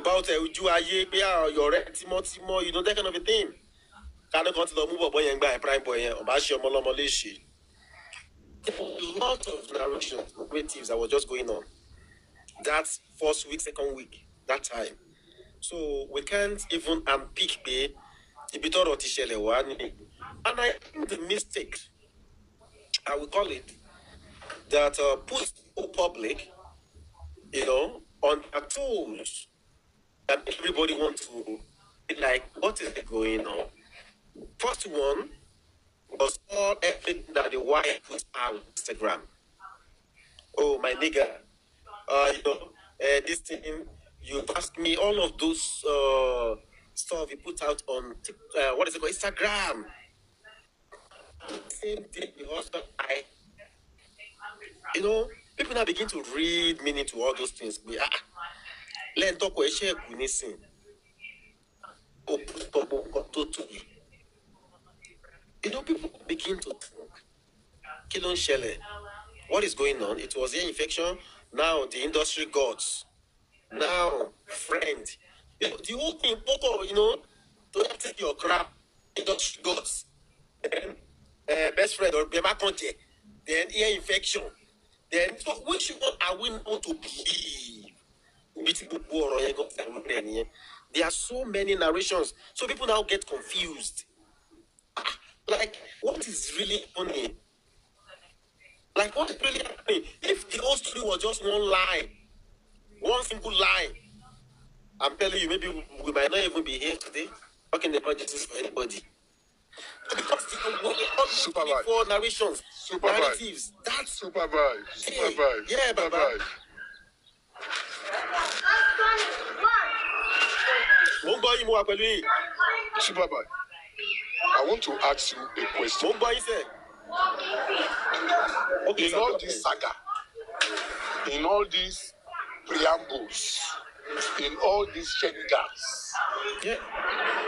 about Uju Aye, your Timo, you know, that kind of a thing. Can I go to the move boy and buy a prime boy or Bashi or Molomolishi? A lot of narrations, narratives that was just going on. That's first week, second week, that time. So we can't even unpick the Ibitor or Tishele one. And I think the mistake, I will call it, that puts the public, you know, on their toes. That everybody wants to be like, what is going on? First one was all everything that the wife put out on Instagram. Oh, my nigga, you know, this thing, you asked me all of those stuff you put out on, what is it called, Instagram. Same thing, the husband, you know, people now begin to read meaning to all those things. Learn talk or share kunising. You know, people begin to think, Kilon Shele, what is going on? It was ear infection. Now the industry gods. Now, friend. You know, the whole thing, you know, don't take your crap, industry gods. Then best friend or Bema Conte. Then ear infection. Then which one are we not to believe? There are so many narrations. So people now get confused. Like, what is really happening? Like, what is really happening? If the whole story was just one lie, one simple lie, I'm telling you, maybe we might not even be here today talking about justice for anybody. Because supervibez for narrations, narratives. That's supervibez. Yeah, Baba. Supervibez. I want to ask you a question. Okay, in all this saga, in all these preambles, in all these shenanigans,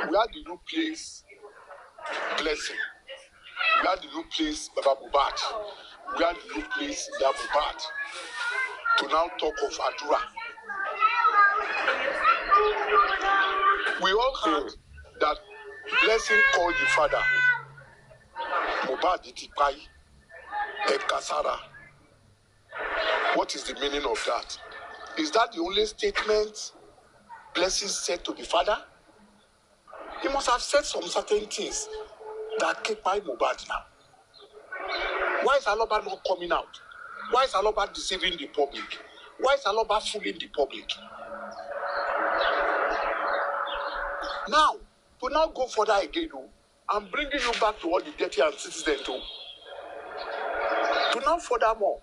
where do you place Blessing? Where do you place Baba Mohbad? Where do you place Iya Mohbad? To now talk of Adura. We all heard that Blessing called the father Mohbad Itipai and Kasara. What is the meaning of that? Is that the only statement Blessing said to the father? He must have said some certain things that keep by Mohbad now. Why is Aloba not coming out? Why is Aloba deceiving the public? Why is Aloba fooling the public? Now, to now go further again, I'm bringing you back to all the dirty and citizen too. To now furthermore,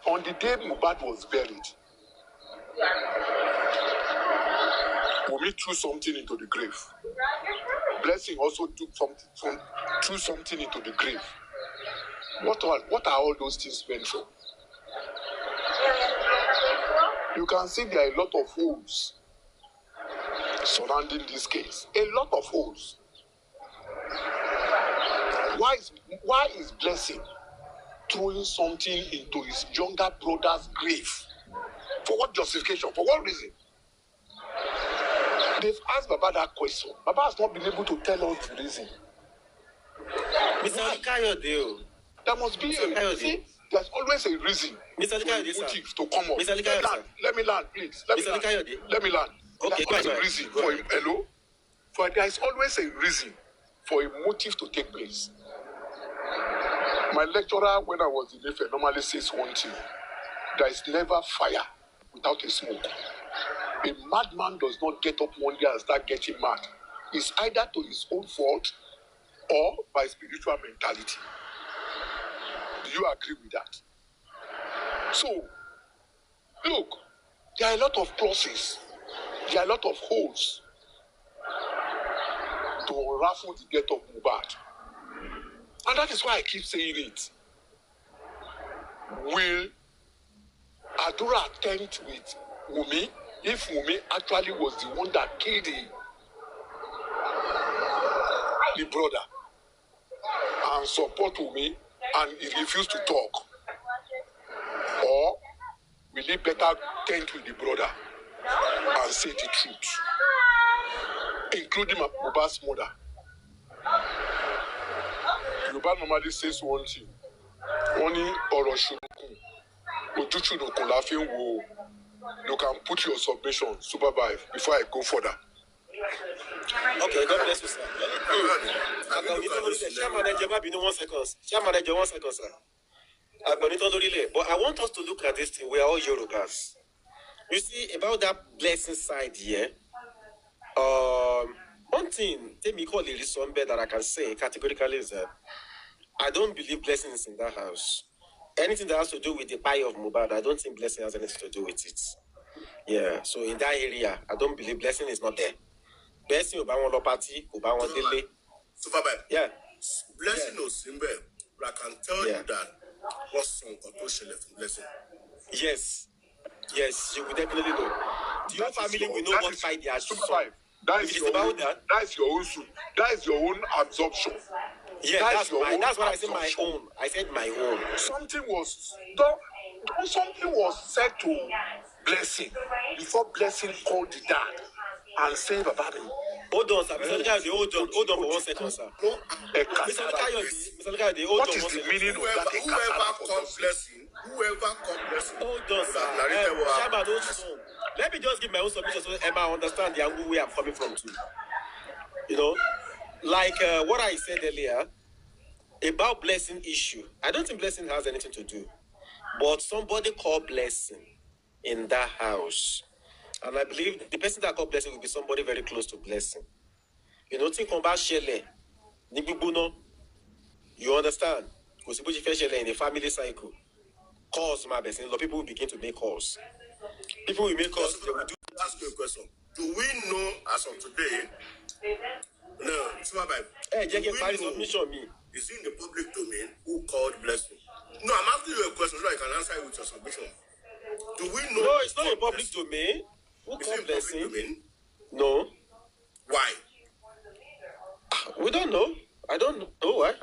on the day Mohbad was buried, Wunmi threw something into the grave. Blessing also threw something into the grave. What are all those things meant for? You can see there are a lot of holes surrounding this case. A lot of holes. Why is Blessing throwing something into his younger brother's grave? For what justification? For what reason? They've asked Baba that question. Baba has not been able to tell us the reason. Mr. Kayode. There must be there's always a reason. Mr. Kayode, motive to come up. Mr. Kayode, let me land, please. Let me land. Okay, there's always a reason for him. Hello? For there is always a reason for a motive to take place. My lecturer, when I was in Ife, normally says one thing: there is never fire without a smoke. A madman does not get up one day and start getting mad. It's either to his own fault or by spiritual mentality. Do you agree with that? So, look, there are a lot of pluses. There are a lot of holes to unravel the death of Mohbad. And that is why I keep saying it. Will Adura attempt with Wunmi if Wunmi actually was the one that killed the brother and support Wunmi and he refused to talk? Or will he better tent with the brother and say the truth, including Mohbad's mother. Yoruba normally says one thing. Only ọ̀rọ̀ ṣùnùkùn, ojú ṣùnùkùn la fi ń wò. You can put your submission, supervise, before I go further. Okay, God bless you, sir. Share manager, maybe 1 second. Share manager, 1 second, sir. But I want us to look at this thing. We are all Yorubas. You see, about that blessing side here, one thing, take me call it somebody that I can say categorically is that I don't believe blessings in that house. Anything that has to do with the pie of Mohbad, I don't think blessing has anything to do with it. Yeah, so in that area, I don't believe blessing is not there. Blessing about one party, about one delay. Supervibez. Yeah. Blessing no simple, but I can tell you that what's some control from blessing. Yes. Yes, you will definitely know. The whole family will know what side they are. Supervibez. That's your own. That's your own. That's your own absorption. Yeah, that's what I said. My own. I said my own. Something was done. Something was said to Blessing before Blessing called the dad and said about him. Hold on, sir. Mr. Kayode, hold on for 1 second, sir. Mr. Kayode, hold on. What is the meaning of that? Whoever called Blessing. Hold on, sir. Chairman, hold on. Let me just give my own submission so Emma understand the angle where I'm coming from too. You know, like what I said earlier about blessing issue. I don't think blessing has anything to do, but somebody called blessing in that house, and I believe the person that called blessing will be somebody very close to blessing. You know, think about Shele, Nibibuno. You understand? Because in the family cycle, calls my best. People will begin to make calls. People will make calls. They will do. Ask you a question. Do we know as of today? No, Supervibez. Hey, Jackie, submission me. Is it in the public domain who called Blessing? No, I'm asking you a question so I can answer it with your submission. Do we know? No, it's not a public domain. Who called Blessing? Public domain? No. Why? We don't know. I don't know why.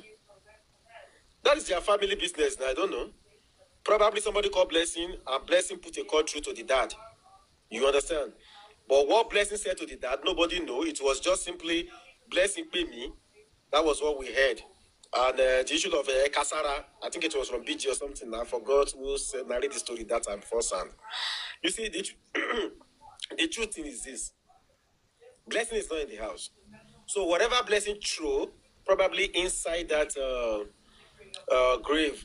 That is their family business. I don't know. Probably somebody called Blessing and Blessing put a call through to the dad. You understand? But what Blessing said to the dad, nobody knows. It was just simply Blessing pay me. That was what we heard. And the issue of Kasara, I think it was from BG or something. I forgot who narrated the story that time firsthand. You see, the truth thing is this. Blessing is not in the house. So whatever Blessing threw, probably inside that grave,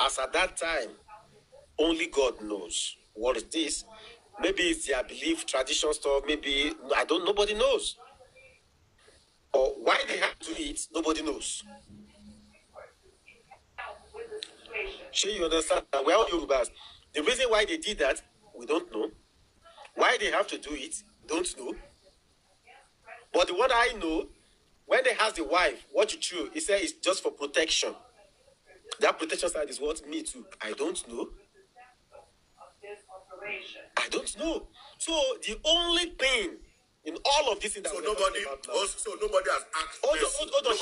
as at that time, only God knows what it is. Maybe it's their belief, tradition stuff. Maybe, nobody knows. Or why they have to eat, nobody knows. Sure, you understand that we're all Yorubas. The reason why they did that, we don't know. Why they have to do it, don't know. But the one I know, when they ask the wife what you do, he said it's just for protection. That protection side is what me too. I don't know. I don't know. So the only thing in all of this thing that so nobody has asked. Hold on,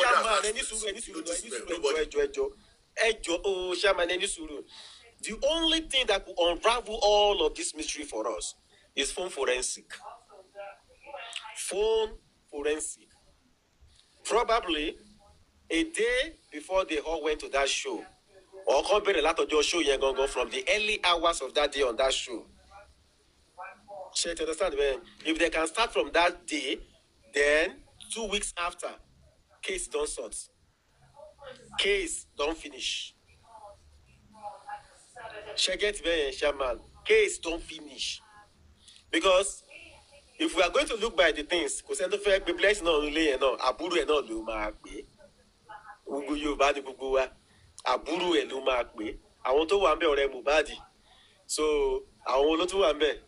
Shaman, the only thing that could unravel all of this mystery for us is phone forensic. Phone forensic. Probably a day before they all went to that show, or compare a lot of your show from the early hours of that day on that show. To understand, if they can start from that day, then 2 weeks after, case don't sort. Case don't finish. Shaman, case don't finish. Because if we are going to look by the things, because the fact place not only aburu and not luma ugu Yoruba ni gbogbo wa aburu e luma pe àwọn tó wà ńbẹ̀ ọ̀rẹ́ Mohbad. So àwọn olótú wà ńbẹ̀.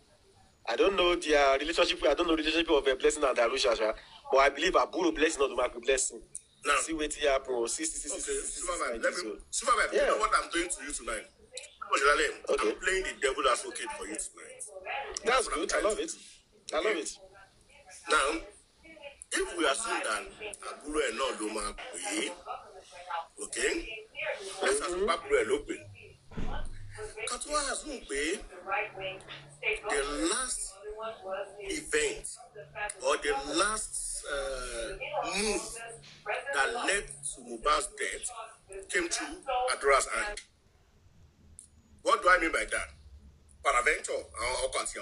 I don't know their relationship. I don't know the relationship of a Blessing and Darusha, but I believe Aburo Blessing not to make a Blessing. Now, see what happen. Okay, Supervibez, you know what I'm doing to you tonight? Okay. I'm playing the devil advocate for you tonight. That's good. I love it. I love it. Now, if we assume that Aburo and not Loma, okay, let's assume Aburo and Lope. Katwa assume the last event or the last move that led to Mohbad's death came through Adura's hand. What do I mean by that? Paraventure,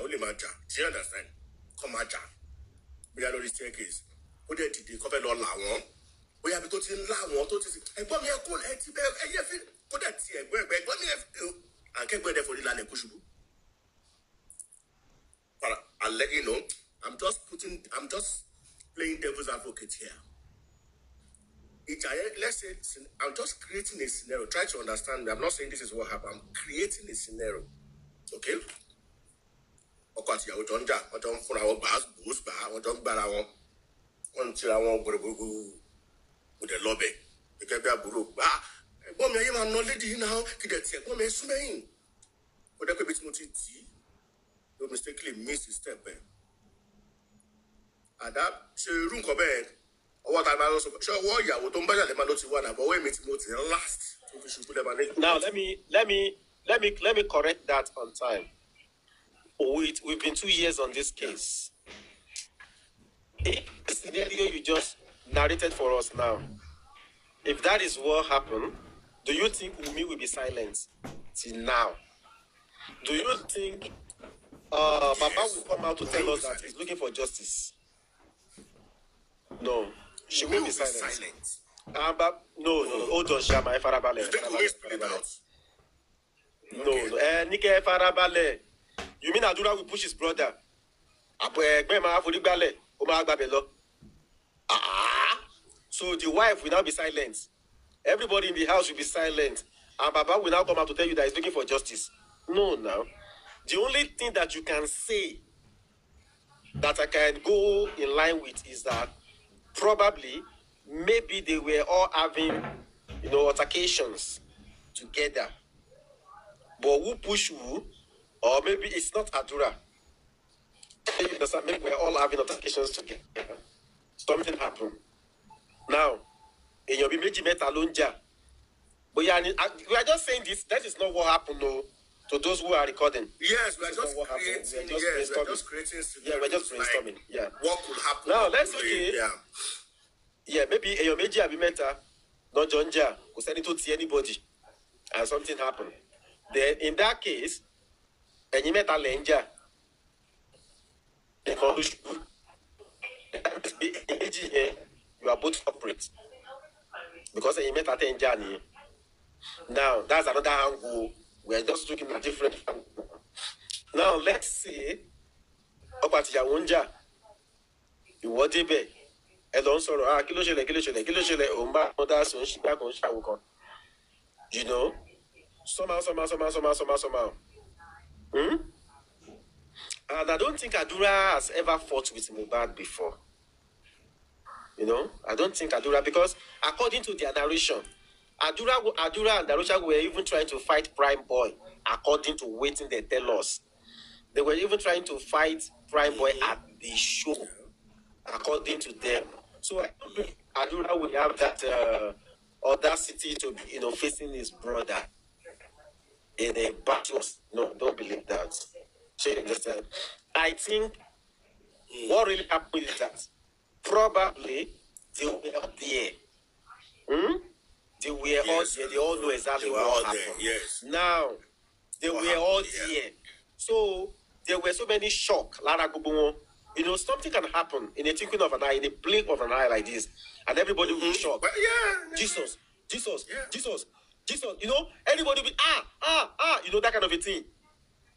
do you understand? Come on, we are on the staircase. What did they cover all that? We have to tell one to say, I got me a call, and put that here, where I can't go there for the land and Kushubu. But I'll let you know, I'm just playing devil's advocate here. Let's say, I'm just creating a scenario. Try to understand me. I'm not saying this is what happened. I'm creating a scenario. Okay? Of course, you don't for our bars, boost bar, or don't bar our until I want with the lobby. You can be a buru. Bomb, you are not lady now. Get here. Bomb, is swimming. But that could be tea. You mistakenly miss the step. And that, so room come back. What I also sure what you would don't buy the manoti one, but wait a last. Now let me correct that on time. We've been 2 years on this case. The scenario you just narrated for us now, if that is what happened, do you think Wumi will be silent till now? Do you think Baba will come out to tell us that he's looking for justice? No. She will be silent. But no. Hold on, Shama. No. Nike Farabale. You mean Adura will push his brother? So the wife will now be silent. Everybody in the house will be silent. And Baba will now come out to tell you that he's looking for justice. No, now. The only thing that you can say that I can go in line with is that probably, maybe they were all having, altercations together. But who push who? Or maybe it's not Adura. Maybe we're all having altercations together. Something happened. Now, in your meji met alonja. But we are just saying this. That is not what happened, no. To those who are recording. Yes, we're just creating. We're just creating. Yeah, we're just brainstorming. Like yeah. What could happen? Now let's okay. Yeah, maybe in your meji abimeta, not Jonja, who send it to anybody, and something happened. Then in that case, and you met a lenja. You are both separate because you met at Enjani. Now that's another angle. We are just looking at different angle. Now let's see about Yawunja. You what did be? Elon sorrow. Kilo shele. Mother son she back on shawukon. You know, somehow. And I don't think Adura has ever fought with Mohbad before. I don't think Adura, because according to their narration, Adura and Darusha were even trying to fight Prime Boy, according to what they tell us. They were even trying to fight Prime Boy at the show, according to them. So I don't think Adura will have that audacity to be, facing his brother in a battle. No, don't believe that. So you understand? I think what really happened is that probably they were up there. They were all there. They all know exactly what happened. Yes. Now, they were all there. So, there were so many shock. Something can happen in a twinkling of an eye, in a blink of an eye like this. And everybody will be shocked. But Jesus. Everybody will be, that kind of a thing.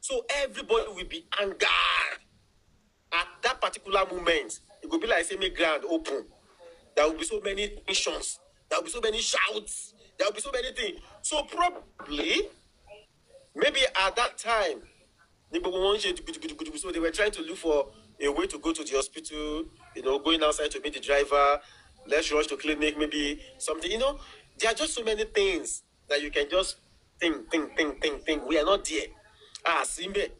So, everybody will be angered. At that particular moment, it will be like semi-grand open. There will be so many missions. There will be so many shouts. There will be so many things. So probably, maybe at that time, so they were trying to look for a way to go to the hospital, going outside to meet the driver, let's rush to clinic, maybe something, there are just so many things that you can just think. We are not there. Simbe.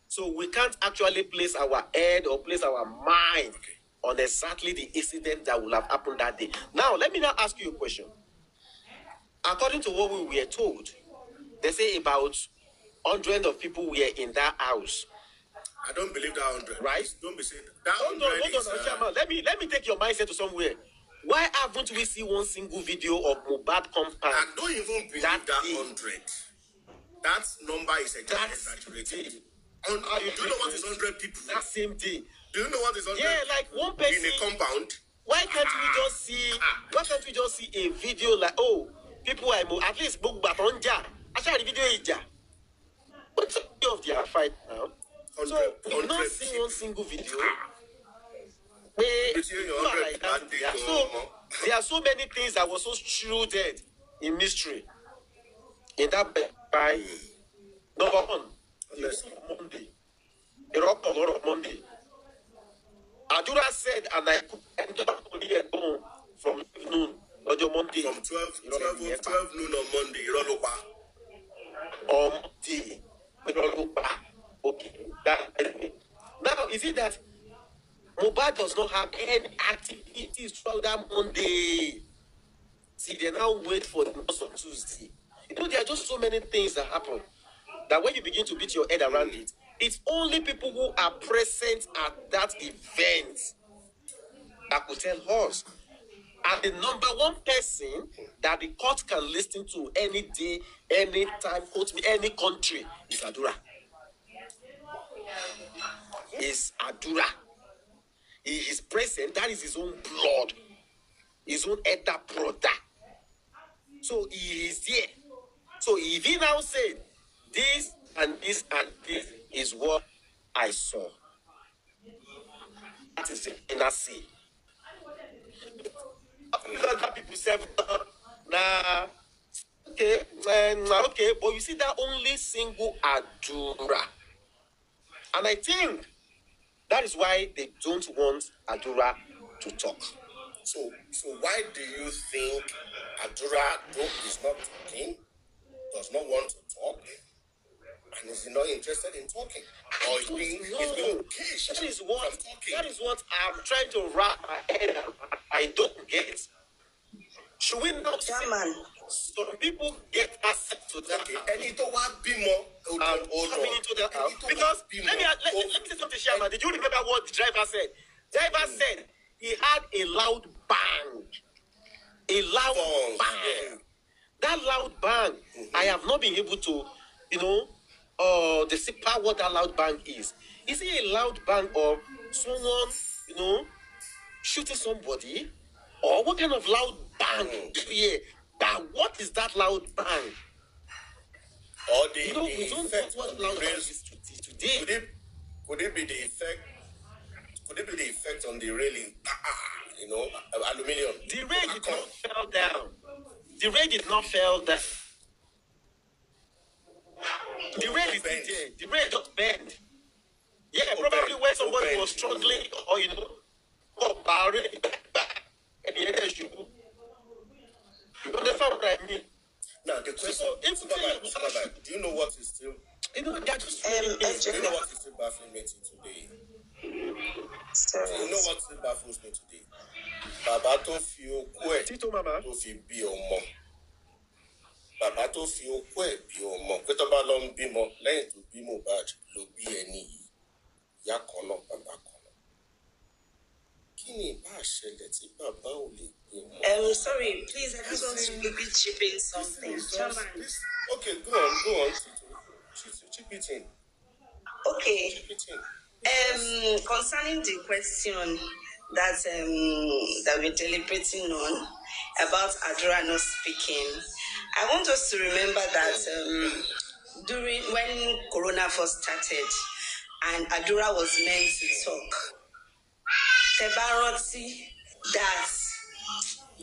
So we can't actually place our head or place our mind on exactly the incident that will have happened that day. Now, let me now ask you a question. According to what we were told, they say about hundreds of people were in that house. I don't believe that 100. Right? Don't be saying that Hold 100 on, is... Chairman. Let me take your mindset to somewhere. Why haven't we seen one single video of Mohbad compound? I don't even believe that 100. That number is exaggerated. Do you know what is 100 people? That same day. Do you know what is 100? Yeah, like one person in a compound. Why can't we just see? Why can't we just see a video like, oh, people are at least book batonja. I saw the video ija. What's the video of their fight now? So we've not seen one single video. There are so many things that were so shrouded in mystery. In that by number one, Monday. The rock of Monday. Adura said, and I ended up from noon on Monday. From 12 noon on Monday, Monday. Okay. Now, is it that Mohbad does not have any activities throughout that Monday? See, they now wait for the news on Tuesday. You know, there are just so many things that happen that when you begin to beat your head around it, it's only people who are present at that event that could tell us. And the number one person that the court can listen to any day, any time, quote me, any country, is Adura. Is Adura. He is present. That is his own blood, his own elder brother. So he is here. So if he now said this and this and this is what I saw, that is the inner say. Other people say, nah, okay, but you see that only single Adura. And I think that is why they don't want Adura to talk. So why do you think Adura is not talking, does not want to talk, and is not interested in talking? Or is being caged that is what I'm trying to wrap my head around. I don't get. Should we not see some people get access to that? Any to what be more coming into the house? Because let me say something, Shama. Did you remember what the driver said? Driver said he had a loud bang. A loud bang. Yeah. That loud bang, I have not been able to, decipher what that loud bang is. Is it a loud bang of someone, shooting somebody? Or what kind of loud bang? Yeah. What is that loud bang? Or we don't know what loud bang is today. Could it be the effect? Could it be the effect on the railing? Aluminium. The rail did not fall down. The rail did not fall down. The rail is there. The rail just bent. Yeah, probably where somebody was struggling, or you understand what I mean? Now the question, do you know what is still? They're just do you know what is still baffling me today? Do you know what still baffles me today? Bàbá tó fi okú ẹ̀ tó fi bí ọmọ. Bàbá tó fi okú ẹ̀ bí ọmọ. Pé tó bá lọ ń bímọ lẹ́yìn tó bí Mohbad ló bí ẹni yìí. Ìyá kan náà bàbá kan náà. Kí ni ìbá ṣẹlẹ̀ tí bàbá ò lè gbé ọmọ? Sorry, please, I just want to maybe chip in something. Okay, go on. Chip it in. Okay. Chip it in. Concerning the question that we're deliberating on about Adura not speaking, I want us to remember that during when Corona first started and Adura was meant to talk, Tebaroti, that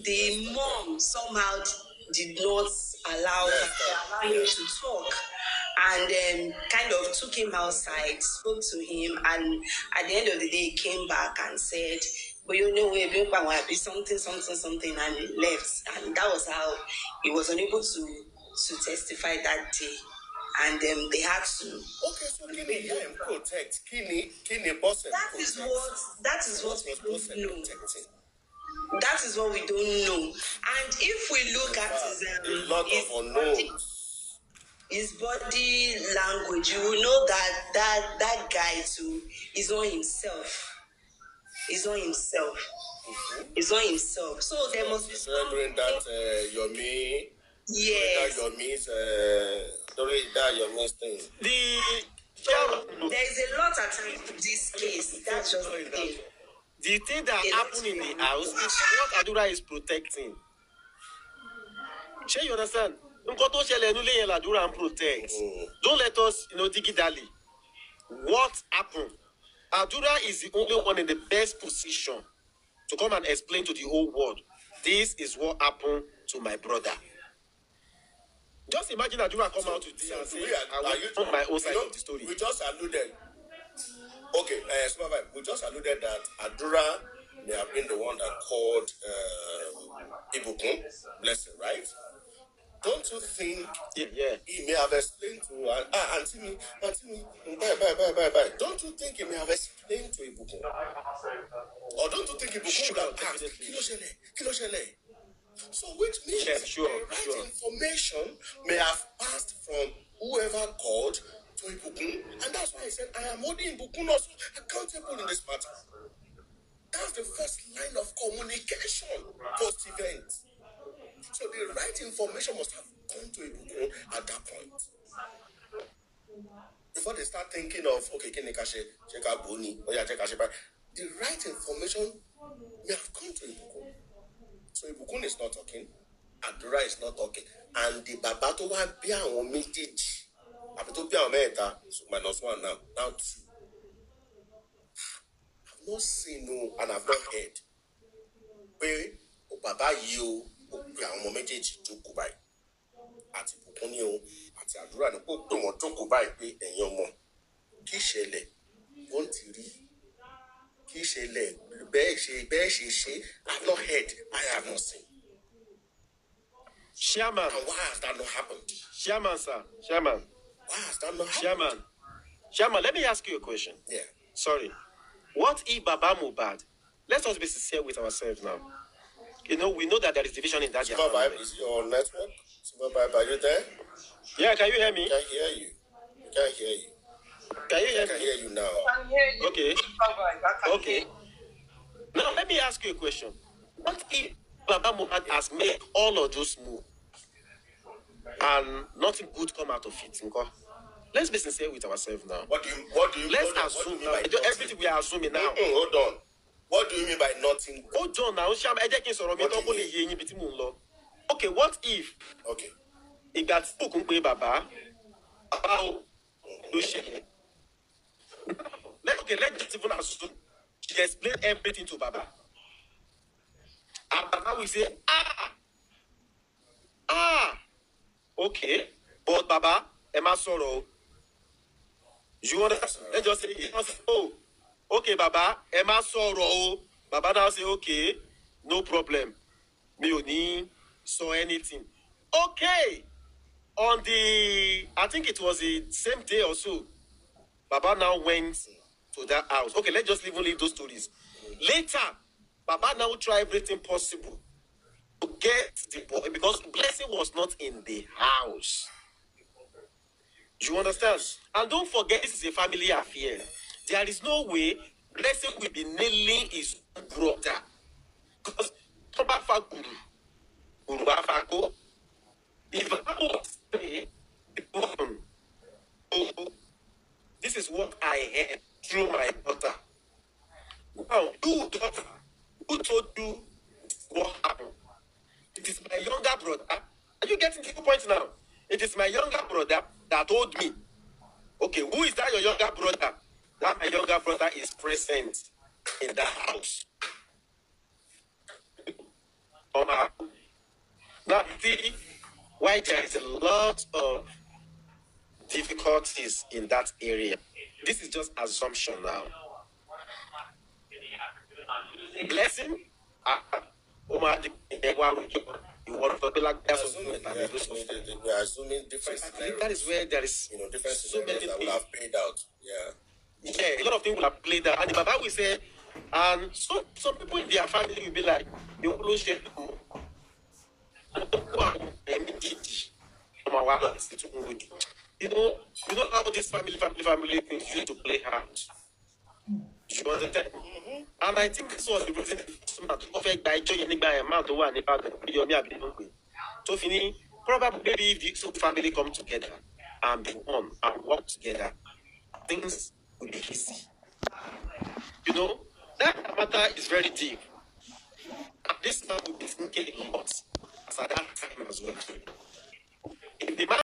the mom somehow did not allow him to talk, and kind of took him outside, spoke to him, and at the end of the day he came back and said, but be something, and he left. And that was how he was unable to testify that day. And they had to. Okay, so Kini protect. Kini boss. That is what we don't know. That is what we don't know. And if we look at his his body language, you will know that guy too is not himself. He's not himself. He's not himself. So there must be during that Yomi. Yes. During that Yomi thing. There is a lot attached to this case. That's just the thing. The thing that happened in the house is what Adura is protecting. Sure, you understand? Adura and protect. Don't let us, dig it dally. What happened? Adura is the only one in the best position to come and explain to the whole world. This is what happened to my brother. Just imagine Adura come out today and say, I want my own side of the story. We just alluded. Okay, supervibez. We just alluded that Adura may have been the one that called Ibukun blessing, right? Don't you think he may have explained to Auntie me, bye. Don't you think he may have explained to Ibukun? Or don't you think Ibukun would have asked, Kilo Shele? So which means right information may have passed from whoever called to Ibukun, and that's why I said I am holding Ibukun also accountable in this matter. That's the first line of communication post event. So the right information must have gone to Ibukun at that point. Before they start thinking of, okay, the right information may have gone to Ibukun. So Ibukun is not talking, Adura is not talking, and the Baba to wa bi awon mejeji, abi to bi awon meta, so -1 now 2. I've not seen and I've not heard. Where Baba you bi awon mejeji jókòó báyìí. Àti Ibukun ni o, àti Adura ni ko pe wọ́n jókòó báyìí pé ẹ̀yin ọmọ kí ṣẹlẹ̀ wọ́n ti rí. Kí ṣẹlẹ̀ bẹ́ẹ̀ ṣe I've not heard, I have not seen. Chairman. And why has that not happened? Chairman, sir. Chairman. Why has that not happened? Chairman, let me ask you a question. Yeah. Sorry. What if Baba Mohbad? Let's just be sincere with ourselves now. We know that there is division in that family. Supervibez, is your network? Supervibez, are you there? Yeah, can you hear me? I can't hear you. Can you hear me? I can hear you now. I can hear you. Okay. Okay. Now, let me ask you a question. What if Baba Mohbad has made all of those moves and nothing good come out of it? Let's be sincere with ourselves now. What do you Let's assume now. Everything we are assuming now. Hold on. What do you mean by nothing good? Hold on now. Okay, what if? Okay. If that spoken by Baba, let's just even assume she explained everything to Baba. And Baba will say, okay, but Baba, Emma sorrow. You understand? Let's just say, okay, Baba, Emma sorrow. Baba now say, okay, no problem. Me only saw anything. Okay. On I think it was the same day or so, Baba now went to that house. Okay, let's just leave those stories. Later, Baba now tried everything possible to get the boy because Blessing was not in the house. You understand? And don't forget, this is a family affair. There is no way Blessing will be nailing his brother. Because if I was this is what I heard through my daughter. Now, you daughter, who told you what happened? It is my younger brother. Are you getting the point now? It is my younger brother that told me. Okay, who is that your younger brother? That my younger brother is present in the house. Now, see why there is a lot of difficulties in that area. This is just assumption now. Blessing, We are assuming different scenarios. That is where there is different so many scenarios that will have played out. Yeah, a lot of things will have played out. And the Baba will say, and some people in their family will be like, you will share. You know how this family things used to play out. You understand? And I think this was the reason perfect by joy and by a man to one about the so fini, probably maybe if the two family come together and be one and work together, things will be easy. You know, that matter is very deep. And this man will be thinking a lot as at that time as well. If the man